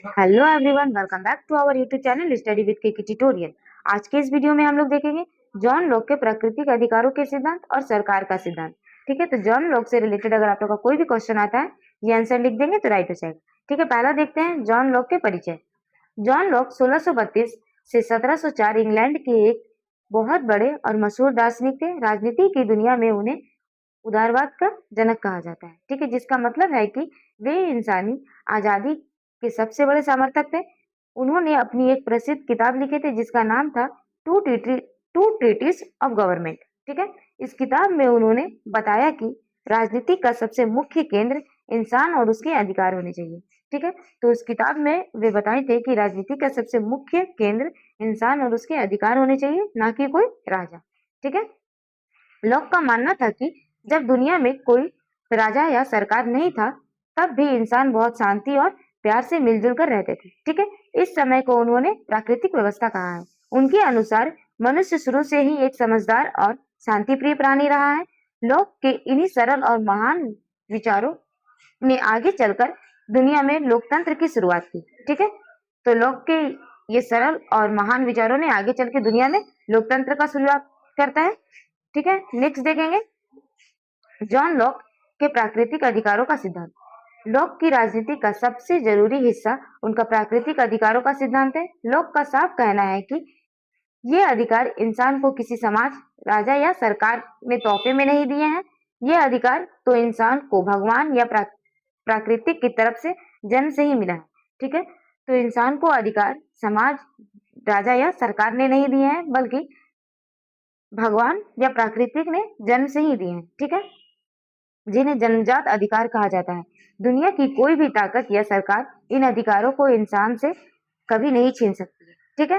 Hello everyone, welcome back to our YouTube channel study with KK tutorial. आज के इस video में हम लोग देखेंगे जॉन लॉक के प्राकृतिक अधिकारों के सिद्धांत और सरकार का सिद्धांत। ठीक है, तो जॉन लॉक से रिलेटेड अगर आप लोग का कोई भी क्वेश्चन आता है, ये आंसर लिख देंगे तो राइट हो जाएगा। ठीक है, पहला देखते हैं जॉन लॉक के परिचय। जॉन लॉक 1632 से 1704 इंग्लैंड के एक बहुत बड़े और मशहूर दार्शनिक थे। राजनीति की दुनिया में उन्हें उदारवाद का जनक कहा जाता है। ठीक है, जिसका मतलब है कि वे इंसानी आजादी के सबसे बड़े समर्थक थे। उन्होंने अपनी एक प्रसिद्ध किताब लिखी थी जिसका नाम था टू ट्रीटिस ऑफ गवर्नमेंट। ठीक है, इस किताब में उन्होंने बताया कि राजनीति का सबसे मुख्य केंद्र इंसान और उसके अधिकार होने चाहिए। ठीक है, तो इस किताब में वे बताए थे कि राजनीति का सबसे मुख्य केंद्र इंसान और उसके अधिकार होने चाहिए, ना कि कोई राजा। ठीक है, लॉक का मानना था कि जब दुनिया में कोई राजा या सरकार नहीं था, तब भी इंसान बहुत शांति और प्यार से मिलजुल कर रहते थे। ठीक है, इस समय को उन्होंने प्राकृतिक व्यवस्था कहा है। उनके अनुसार मनुष्य शुरू से ही एक समझदार और शांति प्रिय प्राणी रहा है। लॉक के इन्हीं सरल और महान विचारों ने आगे चलकर दुनिया में लोकतंत्र की शुरुआत की। ठीक है, तो लॉक के ये सरल और महान विचारों ने आगे चल के दुनिया में लोकतंत्र का शुरुआत करता है। ठीक है, नेक्स्ट देखेंगे जॉन लॉक के प्राकृतिक अधिकारों का सिद्धांत। लॉक की राजनीति का सबसे जरूरी हिस्सा उनका प्राकृतिक अधिकारों का सिद्धांत है। लॉक का साफ कहना है कि ये अधिकार इंसान को किसी समाज, राजा या सरकार ने तोहफे में नहीं दिए हैं। ये अधिकार तो इंसान को भगवान या प्राकृतिक की तरफ से जन्म से ही मिला है। ठीक है, तो इंसान को अधिकार समाज, राजा या सरकार ने नहीं दिए हैं, बल्कि भगवान या प्राकृतिक ने जन्म से ही दिए हैं। ठीक है, जिन्हें जन्मजात अधिकार कहा जाता है। दुनिया की कोई भी ताकत या सरकार इन अधिकारों को इंसान से कभी नहीं छीन सकती है। ठीक है,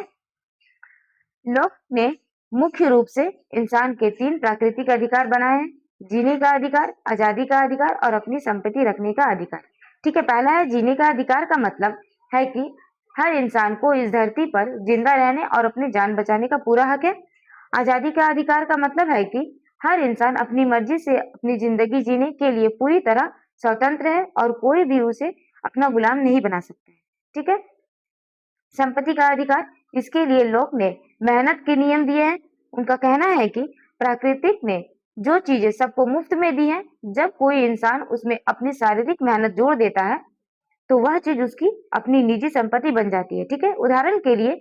लॉक ने मुख्य रूप से इंसान के 3 प्राकृतिक अधिकार बनाए हैं: जीने का अधिकार, आजादी का अधिकार और अपनी संपत्ति रखने का अधिकार। ठीक है, पहला है जीने का अधिकार। का मतलब है कि हर इंसान को इस धरती पर जिंदा रहने और अपनी जान बचाने का पूरा हक है। आजादी का अधिकार का मतलब है कि हर इंसान अपनी मर्जी से अपनी जिंदगी जीने के लिए पूरी तरह स्वतंत्र है और कोई भी उसे अपना गुलाम नहीं बना सकता है। ठीक है, संपत्ति का अधिकार, इसके लिए लॉक ने मेहनत के नियम दिए हैं। उनका कहना है कि प्राकृतिक ने जो चीजें सबको मुफ्त में दी हैं, जब कोई इंसान उसमें अपनी शारीरिक मेहनत जोड़ देता है तो वह चीज उसकी अपनी निजी संपत्ति बन जाती है। ठीक है, उदाहरण के लिए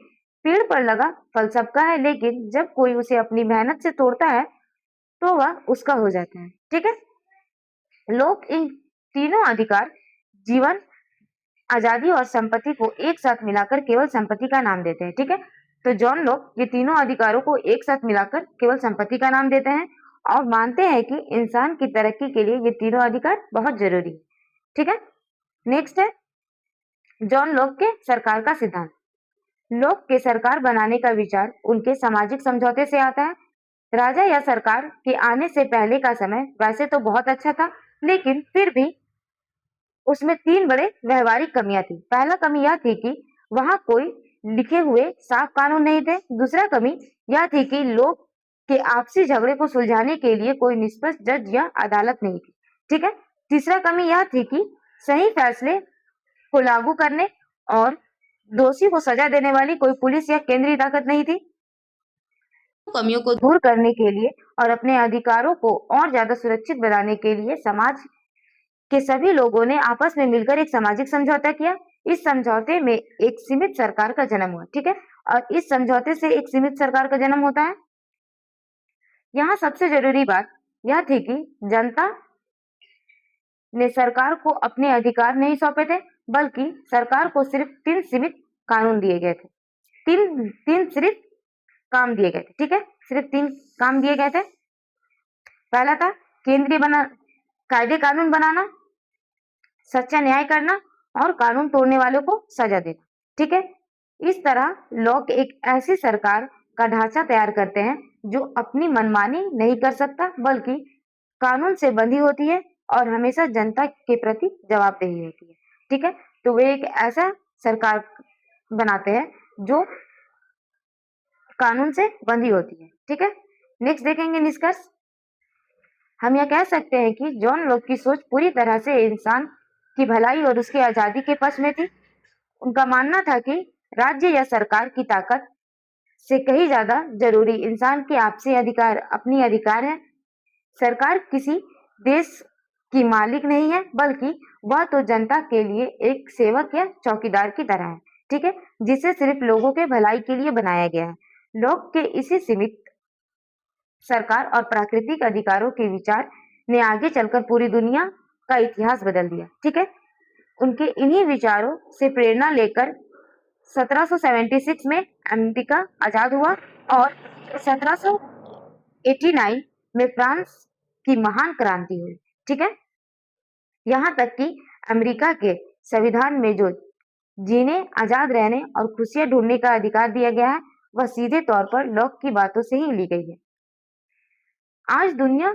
पेड़ पर लगा फल सबका है, लेकिन जब कोई उसे अपनी मेहनत से तोड़ता है तो वह उसका हो जाता है। ठीक है, लोग इन तीनों अधिकार, जीवन, आजादी और संपत्ति को एक साथ मिलाकर केवल संपत्ति का नाम देते हैं। ठीक है, तो जॉन लॉक ये तीनों अधिकारों को एक साथ मिलाकर केवल संपत्ति का नाम देते हैं और मानते हैं कि इंसान की तरक्की के लिए ये तीनों अधिकार बहुत जरूरी है। ठीक है, नेक्स्ट है जॉन लॉक के सरकार का सिद्धांत। लॉक के सरकार बनाने का विचार उनके सामाजिक समझौते से आता है। राजा या सरकार के आने से पहले का समय वैसे तो बहुत अच्छा था, लेकिन फिर भी उसमें 3 बड़े व्यवहारिक कमियां थी। पहला कमी यह थी कि वहां कोई लिखे हुए साफ कानून नहीं थे। दूसरा कमी यह थी कि लोग के आपसी झगड़े को सुलझाने के लिए कोई निष्पक्ष जज या अदालत नहीं थी। ठीक है, तीसरा कमी यह थी कि सही फैसले को लागू करने और दोषी को सजा देने वाली कोई पुलिस या केंद्रीय ताकत नहीं थी। कमियों को दूर करने के लिए और अपने अधिकारों को और ज्यादा सुरक्षित बनाने के लिए समाज के सभी लोगों ने आपस में मिलकर एक सामाजिक समझौता किया। इस समझौते में एक सीमित सरकार का जन्म हुआ। ठीक है, और इस समझौते से एक सीमित सरकार का जन्म होता है। यहाँ सबसे जरूरी बात यह थी कि जनता ने सरकार को अपने अधिकार नहीं सौंपे थे, बल्कि सरकार को सिर्फ 3 सीमित कानून दिए गए थे। तीन सिर्फ काम दिए गए थे। ठीक है, सिर्फ 3 काम दिए गए थे। पहला था केंद्रीय कायदे कानून बनाना, सच्चा न्याय करना और कानून तोड़ने वालों को सजा देना। ठीक है, इस तरह लोग एक ऐसी सरकार का ढांचा तैयार करते हैं जो अपनी मनमानी नहीं कर सकता, बल्कि कानून से बंधी होती है और हमेशा जनता के प्रति जवाबदेही होती है। ठीक है, तो वे एक ऐसा सरकार बनाते हैं जो कानून से बंधी होती है। ठीक है, नेक्स्ट देखेंगे निष्कर्ष। हम यह कह सकते हैं कि जॉन लॉक की सोच पूरी तरह से इंसान की भलाई और उसकी आजादी के पक्ष में थी। उनका मानना था कि राज्य या सरकार की ताकत से कहीं ज्यादा जरूरी इंसान के आपसी अधिकार अपनी अधिकार है। सरकार किसी देश की मालिक नहीं है, बल्कि वह तो जनता के लिए एक सेवक या चौकीदार की तरह है, ठीक है, जिसे सिर्फ लोगों के भलाई के लिए बनाया गया है। लोग के इसी सीमित सरकार और प्राकृतिक अधिकारों के विचार ने आगे चलकर पूरी दुनिया का इतिहास बदल दिया, ठीक है। उनके इन्हीं विचारों से प्रेरणा लेकर 1776 में अमेरिका आजाद हुआ और 1789 में फ्रांस की महान क्रांति हुई, ठीक है। यहाँ तक कि अमेरिका के संविधान में जो जीने, आजाद रहने और खुशियां ढूंढने का अधिकार दिया गया है, वह सीधे तौर पर लॉक की बातों से ही ली गई है। आज दुनिया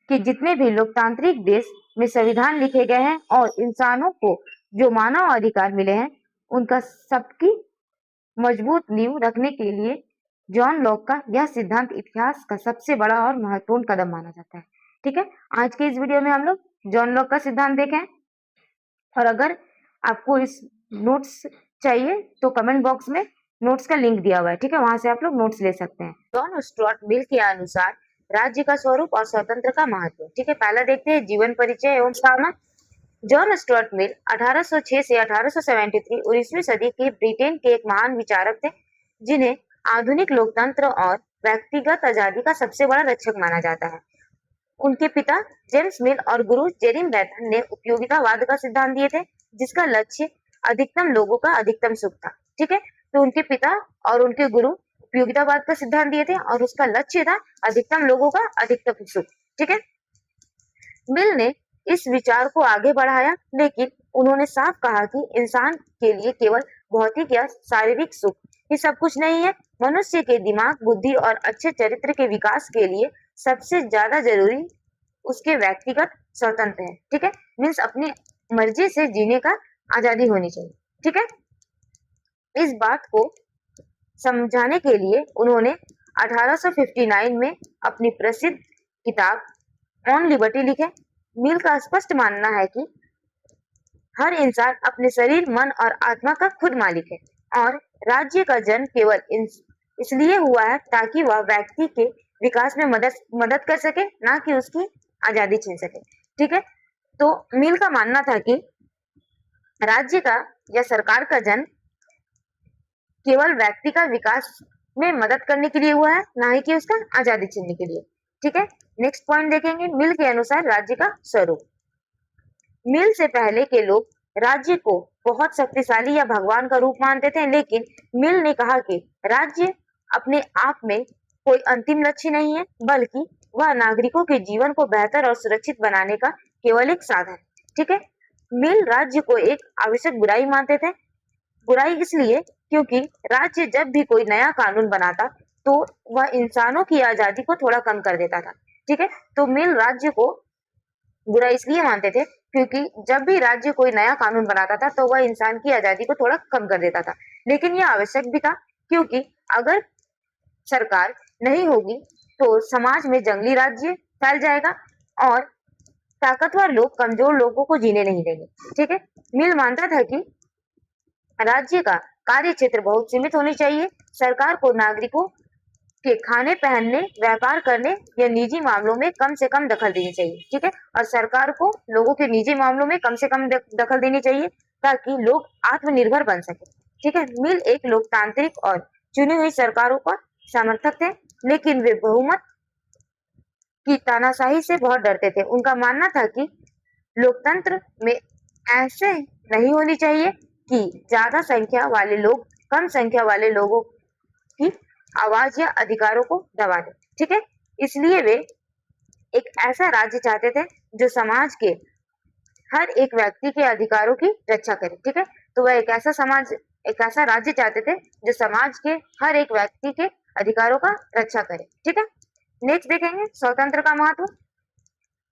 के जितने भी लोकतांत्रिक देश में संविधान लिखे गए हैं और इंसानों को जो मानव अधिकार मिले हैं, उनका सबकी मजबूत नींव रखने के लिए जॉन लॉक का यह सिद्धांत इतिहास का सबसे बड़ा और महत्वपूर्ण कदम माना जाता है, ठीक है। आज के इस वीडियो में हम लोग जॉन लॉक का सिद्धांत देखें, और अगर आपको इस नोट्स चाहिए तो कमेंट बॉक्स में नोट्स का लिंक दिया हुआ है, ठीक है, वहां से आप लोग नोट्स ले सकते हैं। जॉन स्टुअर्ट मिल के अनुसार राज्य का स्वरूप और स्वतंत्र का महत्व, ठीक है। पहला देखते हैं जीवन परिचय एवं स्थापना। जॉन स्टुअर्ट मिल 1806 से 1873 19वीं सदी के ब्रिटेन के एक महान विचारक थे, जिन्हें आधुनिक लोकतंत्र और व्यक्तिगत आजादी का सबसे बड़ा रक्षक माना जाता है। उनके पिता जेम्स मिल और गुरु जेरिम बेंथम ने उपयोगितावाद का सिद्धांत दिए थे, जिसका लक्ष्य अधिकतम लोगों का अधिकतम सुख था, ठीक है। तो उनके पिता और उनके गुरु उपयोगितावाद का सिद्धांत दिए थे और उसका लक्ष्य था अधिकतम लोगों का अधिकतम सुख, ठीक है। मिल ने इस विचार को आगे बढ़ाया, लेकिन उन्होंने साफ कहा कि इंसान के लिए केवल भौतिक या शारीरिक सुख ही सब कुछ नहीं है। मनुष्य के दिमाग, बुद्धि और अच्छे चरित्र के विकास के लिए सबसे ज्यादा जरूरी उसके व्यक्तिगत स्वतंत्र है, ठीक है। मीन्स अपनी मर्जी से जीने का आजादी होनी चाहिए, ठीक है। इस बात को समझाने के लिए उन्होंने 1859 में अपनी प्रसिद्ध किताब ऑन लिबर्टी लिखे। मिल का स्पष्ट मानना है कि हर इंसान अपने शरीर, मन और आत्मा का खुद मालिक है और राज्य का जन्म केवल इसलिए हुआ है ताकि वह व्यक्ति के विकास में मदद कर सके, ना कि उसकी आजादी छीन सके, ठीक है। तो मिल का मानना था कि राज्य का या सरकार का जन्म केवल व्यक्ति का विकास में मदद करने के लिए हुआ है, ना ही कि उसका आजादी छीनने के लिए, ठीक है। नेक्स्ट पॉइंट देखेंगे, मिल के अनुसार राज्य का स्वरूप। मिल से पहले के लोग राज्य को बहुत शक्तिशाली या भगवान का रूप मानते थे, लेकिन मिल ने कहा कि राज्य अपने आप में कोई अंतिम लक्ष्य नहीं है, बल्कि वह नागरिकों के जीवन को बेहतर और सुरक्षित बनाने का केवल एक साधन, ठीक है। मिल राज्य को एक आवश्यक बुराई मानते थे। बुराई इसलिए क्योंकि राज्य जब भी कोई नया कानून बनाता तो वह इंसानों की आजादी को थोड़ा कम कर देता था, ठीक है। तो मिल राज्य को बुरा इसलिए मानते थे क्योंकि जब भी राज्य कोई नया कानून बनाता था तो वह इंसान की आजादी को थोड़ा कम कर देता था, लेकिन यह आवश्यक भी था, क्योंकि अगर सरकार नहीं होगी तो समाज में जंगली राज्य फैल जाएगा और ताकतवर लोग कमजोर लोगों को जीने नहीं देंगे, ठीक है। मिल मानता था कि राज्य का कार्य क्षेत्र बहुत सीमित होनी चाहिए। सरकार को नागरिकों के खाने, पहनने, व्यापार करने या निजी मामलों में कम से कम दखल देनी चाहिए, ठीक है। और सरकार को लोगों के निजी मामलों में कम से कम दखल देनी चाहिए ताकि लोग आत्मनिर्भर बन सके, ठीक है। मिल एक लोकतांत्रिक और चुनी हुई सरकारों का समर्थक थे, लेकिन वे बहुमत की तानाशाही से बहुत डरते थे। उनका मानना था कि लोकतंत्र में ऐसे नहीं होनी चाहिए कि ज्यादा संख्या वाले लोग कम संख्या वाले लोगों की आवाज या अधिकारों को दबा दे, ठीक है। इसलिए वे एक ऐसा राज्य चाहते थे जो समाज के हर एक व्यक्ति के अधिकारों की रक्षा करे, ठीक है। तो वह एक ऐसा राज्य चाहते थे जो समाज के हर एक व्यक्ति के अधिकारों का रक्षा करे, ठीक है। नेक्स्ट देखेंगे स्वतंत्र का महत्व।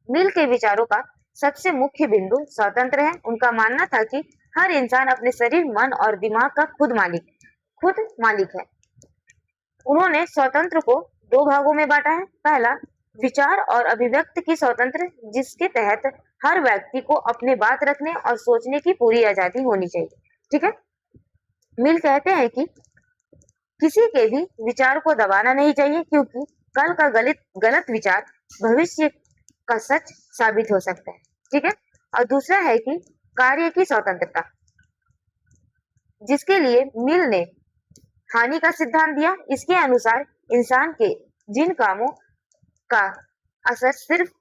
मिल के विचारों का सबसे मुख्य बिंदु स्वतंत्र है। उनका मानना था कि हर इंसान अपने शरीर, मन और दिमाग का खुद मालिक है। उन्होंने स्वतंत्र को दो भागों में बांटा है। पहला, विचार और अभिव्यक्ति की स्वतंत्र, जिसके तहत हर व्यक्ति को अपने बात रखने और सोचने की पूरी आजादी होनी चाहिए, ठीक है। मिल कहते हैं कि किसी के भी विचार को दबाना नहीं चाहिए, क्योंकि कल का गलत गलत विचार भविष्य का सच साबित हो सकता है। ठीक है। और दूसरा है कि कार्य की स्वतंत्रता, जिसके लिए मिल ने हानि का सिद्धांत दिया। इसके अनुसार इंसान के जिन कामों का असर सिर्फ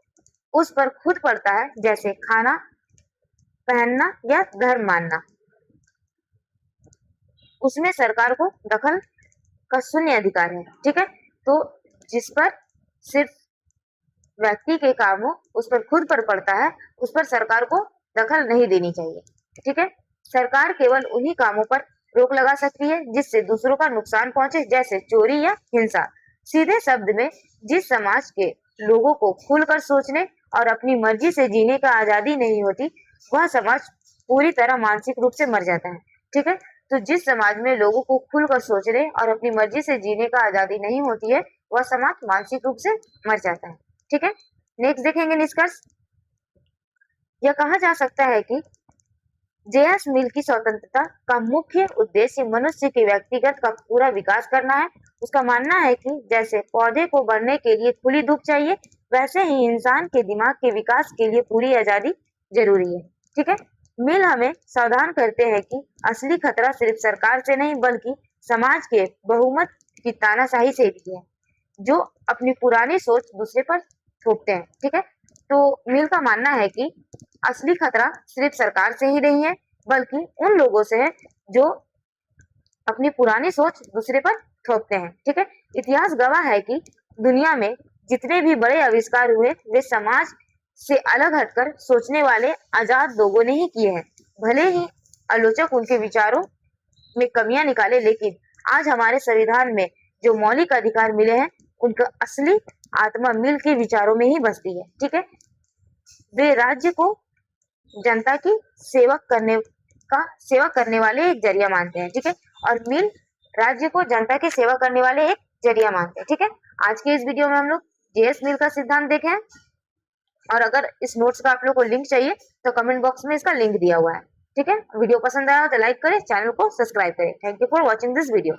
उस पर खुद पड़ता है, जैसे खाना, पहनना या धर्म मानना, उसमें सरकार को दखल का शून्य अधिकार है। ठीक है। तो जिस पर सिर्फ व्यक्ति के कामों उस पर खुद पर पड़ता है, उस पर सरकार को दखल नहीं देनी चाहिए। ठीक है। सरकार केवल उन्हीं कामों पर रोक लगा सकती है जिससे दूसरों का नुकसान पहुंचे, जैसे चोरी या हिंसा। सीधे शब्द में, जिस समाज के लोगों को खुलकर सोचने और अपनी मर्जी से जीने का आजादी नहीं होती, वह समाज पूरी तरह मानसिक रूप से मर जाता है। ठीक है। तो जिस समाज में लोगों को खुलकर सोचने और अपनी मर्जी से जीने का आजादी नहीं होती है, वह समाज मानसिक रूप से मर जाता है। ठीक है। नेक्स्ट देखेंगे निष्कर्ष। यह कहा जा सकता है कि जेएस मिल की स्वतंत्रता का मुख्य उद्देश्य मनुष्य के व्यक्तिगत का पूरा विकास करना है। उसका मानना है कि जैसे पौधे को बढ़ने के लिए खुली धूप चाहिए, वैसे ही इंसान के दिमाग के विकास के लिए पूरी आजादी जरूरी है। ठीक है। मिल हमें सावधान करते हैं कि असली खतरा सिर्फ सरकार से नहीं, बल्कि समाज के बहुमत की तानाशाही से भी है, जो अपनी पुरानी सोच दूसरे पर थोपते हैं। ठीक है। तो मिल का मानना है कि असली खतरा सिर्फ सरकार से ही नहीं है, बल्कि उन लोगों से है जो अपनी पुरानी सोच दूसरे पर थोपते हैं। ठीक है। इतिहास गवाह है कि दुनिया में जितने भी बड़े आविष्कार हुए, वे समाज से अलग हटकर सोचने वाले आजाद लोगों ने ही किए हैं। भले ही आलोचक उनके विचारों में कमियां निकाले, लेकिन आज हमारे संविधान में जो मौलिक अधिकार मिले हैं, उनका असली आत्मा मिल के विचारों में ही बसती है। ठीक है। वे राज्य को जनता की सेवा करने वाले एक जरिया मानते हैं। ठीक है। और मिल राज्य को जनता की सेवा करने वाले एक जरिया मानते हैं। ठीक है। आज के इस वीडियो में हम लोग जेएस मिल का सिद्धांत देखे हैं, और अगर इस नोट्स का आप लोग को लिंक चाहिए तो कमेंट बॉक्स में इसका लिंक दिया हुआ है। ठीक है। वीडियो पसंद आया तो लाइक करें, चैनल को सब्सक्राइब करें। Thank you for watching this video.